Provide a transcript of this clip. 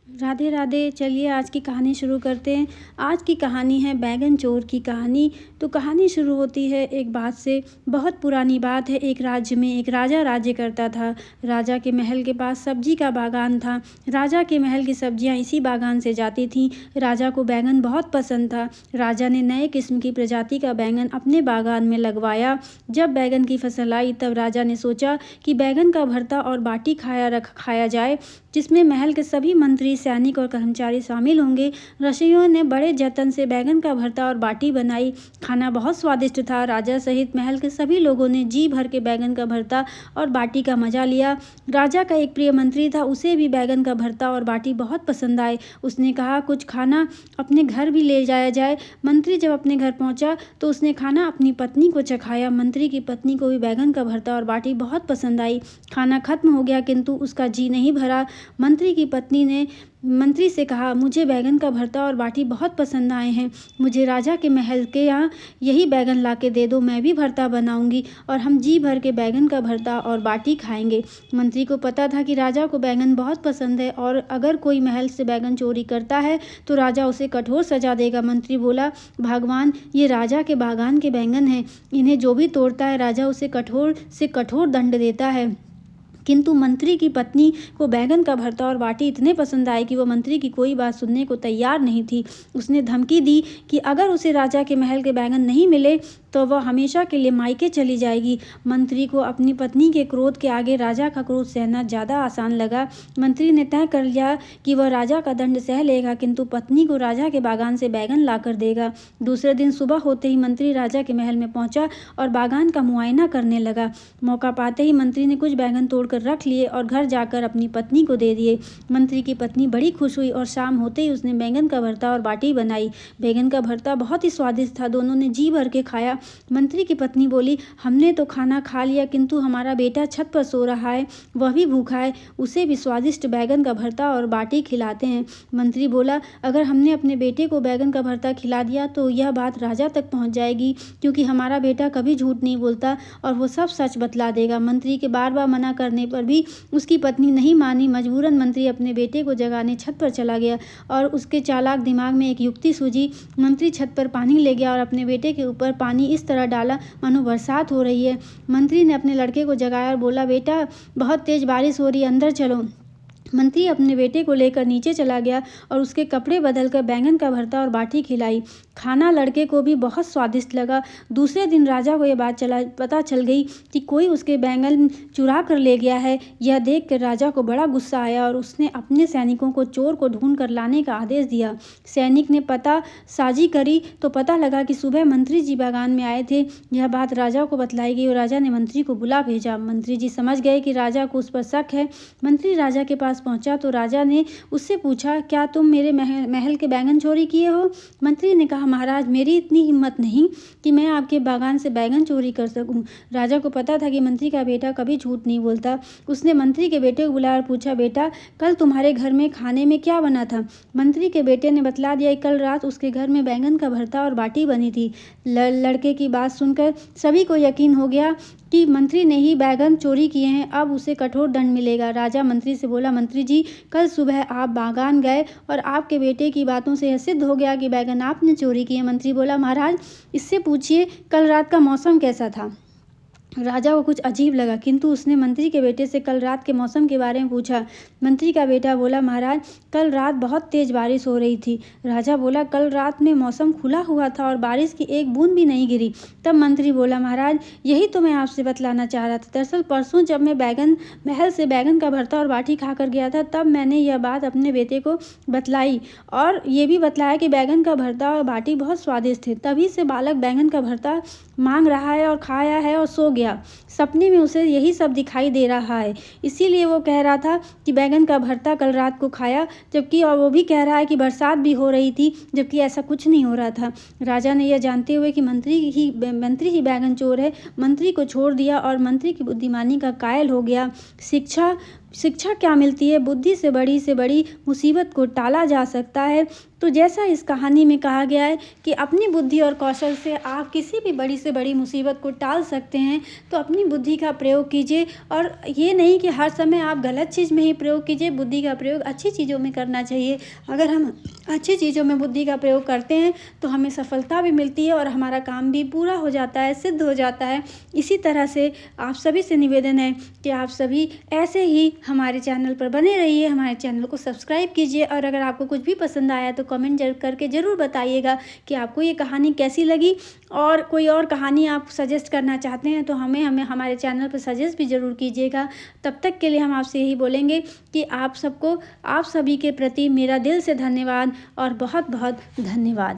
राधे राधे। चलिए आज की कहानी शुरू करते हैं। आज की कहानी है बैगन चोर की कहानी। तो कहानी शुरू होती है एक बात से। बहुत पुरानी बात है। एक राज्य में एक राजा राज्य करता था। राजा के महल के पास सब्जी का बागान था। राजा के महल की सब्जियां इसी बागान से जाती थीं। राजा को बैगन बहुत पसंद था। राजा ने नए किस्म की प्रजाति का बैगन अपने बागान में लगवाया। जब बैगन की फसल आई तब राजा ने सोचा कि बैगन का भरता और बाटी खाया जाए, जिसमें महल के सभी मंत्री, सैनिक और कर्मचारी शामिल होंगे। रसोइयों ने बड़े जतन से बैगन का भरता और बाटी बनाई। खाना बहुत स्वादिष्ट था। राजा सहित महल के सभी लोगों ने जी भर के बैगन का भरता और बाटी का मजा लिया। राजा का एक प्रिय मंत्री था, उसे भी बैगन का भरता और बाटी बहुत पसंद आए। उसने कहा, कुछ खाना अपने घर भी ले जाया जाए। मंत्री जब अपने घर पहुंचा तो उसने खाना अपनी पत्नी को चखाया। मंत्री की पत्नी को भी बैगन का भरता और बाटी बहुत पसंद आई। खाना खत्म हो गया किंतु उसका जी नहीं भरा। मंत्री की पत्नी ने मंत्री से कहा, मुझे बैगन का भरता और बाटी बहुत पसंद आए हैं। मुझे राजा के महल के यहाँ यही बैगन ला के दे दो। मैं भी भरता बनाऊंगी और हम जी भर के बैगन का भरता और बाटी खाएंगे। मंत्री को पता था कि राजा को बैगन बहुत पसंद है और अगर कोई महल से बैगन चोरी करता है तो राजा उसे कठोर सजा देगा। मंत्री बोला, भगवान, ये राजा के बागान के बैगन हैं। इन्हें जो भी तोड़ता है राजा उसे कठोर से कठोर दंड देता है। किंतु मंत्री की पत्नी को बैगन का भरता और बाटी इतने पसंद आए कि वह मंत्री की कोई बात सुनने को तैयार नहीं थी। उसने धमकी दी कि अगर उसे राजा के महल के बैगन नहीं मिले तो वह हमेशा के लिए मायके चली जाएगी। मंत्री को अपनी पत्नी के क्रोध के आगे राजा का क्रोध सहना ज़्यादा आसान लगा। मंत्री ने तय कर लिया कि वह राजा का दंड सह लेगा किंतु पत्नी को राजा के बागान से बैगन ला कर देगा। दूसरे दिन सुबह होते ही मंत्री राजा के महल में पहुंचा और बागान का मुआयना करने लगा। मौका पाते ही मंत्री ने कुछ बैगन तोड़कर रख लिए और घर जाकर अपनी पत्नी को दे दिए। मंत्री की पत्नी बड़ी खुश हुई और शाम होते ही उसने बैंगन का भरता और बाटी बनाई। बैंगन का भरता बहुत ही स्वादिष्ट था। दोनों ने जी भर के खाया। मंत्री की पत्नी बोली, हमने तो खाना खा लिया किंतु हमारा बेटा छत पर सो रहा है, वह भी भूखा है, उसे भी स्वादिष्ट बैंगन का भरता और बाटी खिलाते हैं। मंत्री बोला, अगर हमने अपने बेटे को बैंगन का भरता खिला दिया तो यह बात राजा तक पहुंच जाएगी, क्योंकि हमारा बेटा कभी झूठ नहीं बोलता और वो सब सच बतला देगा। मंत्री के बार बार मना करने पर भी उसकी पत्नी नहीं मानी। मजबूरन मंत्री अपने बेटे को जगाने छत पर चला गया और उसके चालाक दिमाग में एक युक्ति सूझी। मंत्री छत पर पानी ले गया और अपने बेटे के ऊपर पानी इस तरह डाला मानो बरसात हो रही है। मंत्री ने अपने लड़के को जगाया और बोला, बेटा बहुत तेज बारिश हो रही है, अंदर चलो। मंत्री अपने बेटे को लेकर नीचे चला गया और उसके कपड़े बदलकर बैंगन का भरता और बाटी खिलाई। खाना लड़के को भी बहुत स्वादिष्ट लगा। दूसरे दिन राजा को यह बात पता चल गई कि कोई उसके बैंगन चुरा कर ले गया है। यह देखकर राजा को बड़ा गुस्सा आया और उसने अपने सैनिकों को चोर को ढूंढ कर लाने का आदेश दिया। सैनिक ने पता साजी करी तो पता लगा कि सुबह मंत्री जी बागान में आए थे। यह बात राजा को बतलाई गई और राजा ने मंत्री को बुला भेजा। मंत्री जी समझ गए कि राजा को उस पर शक है। मंत्री राजा के पास पहुंचा तो राजा ने उससे पूछा, क्या तुम मेरे महल के बैंगन चोरी किए हो? मंत्री ने कहा, महाराज, मेरी इतनी हिम्मत नहीं कि मैं आपके बागान से बैंगन चोरी कर सकूं। राजा को पता था कि मंत्री का बेटा कभी झूठ नहीं बोलता। उसने मंत्री के बेटे को बुलाया और पूछा, बेटा, कल तुम्हारे घर में खाने में क्या बना था? मंत्री के बेटे ने बतला दिया कि कल रात उसके घर में बैंगन का भरता और बाटी बनी थी। लड़के की बात सुनकर सभी को यकीन हो गया कि मंत्री ने ही बैगन चोरी किए हैं। अब उसे कठोर दंड मिलेगा। राजा मंत्री से बोला, मंत्री जी, कल सुबह आप बागान गए और आपके बेटे की बातों से यह सिद्ध हो गया कि बैगन आपने चोरी किए। मंत्री बोला, महाराज, इससे पूछिए कल रात का मौसम कैसा था। राजा को कुछ अजीब लगा किंतु उसने मंत्री के बेटे से कल रात के मौसम के बारे में पूछा। मंत्री का बेटा बोला, महाराज, कल रात बहुत तेज बारिश हो रही थी। राजा बोला, कल रात में मौसम खुला हुआ था और बारिश की एक बूंद भी नहीं गिरी। तब मंत्री बोला, महाराज, यही तो मैं आपसे बतलाना चाह रहा था। दरअसल परसों जब मैं महल से बैगन का भरता और बाटी खाकर गया था तब मैंने यह बात अपने बेटे को बतलाई और ये भी बतलाया कि बैगन का भरता और बाटी बहुत स्वादिष्ट थे। तभी से बालक बैगन का भरता मांग रहा है और खाया है और सो गया। सपने में उसे यही सब दिखाई दे रहा है, इसीलिए वो कह रहा था कि बैगन का भरता कल रात को खाया, जबकि और वो भी कह रहा है कि बरसात भी हो रही थी, जबकि ऐसा कुछ नहीं हो रहा था। राजा ने यह जानते हुए कि मंत्री ही बैगन चोर है, मंत्री को छोड़ दिया और मंत्री की बुद्धिमानी का कायल हो गया। शिक्षा शिक्षा क्या मिलती है, बुद्धि से बड़ी मुसीबत को टाला जा सकता है। तो जैसा इस कहानी में कहा गया है कि अपनी बुद्धि और कौशल से आप किसी भी बड़ी से बड़ी मुसीबत को टाल सकते हैं, तो अपनी बुद्धि का प्रयोग कीजिए और ये नहीं कि हर समय आप गलत चीज़ में ही प्रयोग कीजिए, बुद्धि का प्रयोग अच्छी चीज़ों में करना चाहिए। अगर हम अच्छी चीज़ों में बुद्धि का प्रयोग करते हैं तो हमें सफलता भी मिलती है और हमारा काम भी पूरा हो जाता है, सिद्ध हो जाता है। इसी तरह से आप सभी से निवेदन है कि आप सभी ऐसे ही हमारे चैनल पर बने रहिए, हमारे चैनल को सब्सक्राइब कीजिए और अगर आपको कुछ भी पसंद आया तो कमेंट करके ज़रूर बताइएगा कि आपको ये कहानी कैसी लगी और कोई और कहानी आप सजेस्ट करना चाहते हैं तो हमें हमारे चैनल पर सजेस्ट भी ज़रूर कीजिएगा। तब तक के लिए हम आपसे यही बोलेंगे कि आप सभी के प्रति मेरा दिल से धन्यवाद और बहुत बहुत धन्यवाद।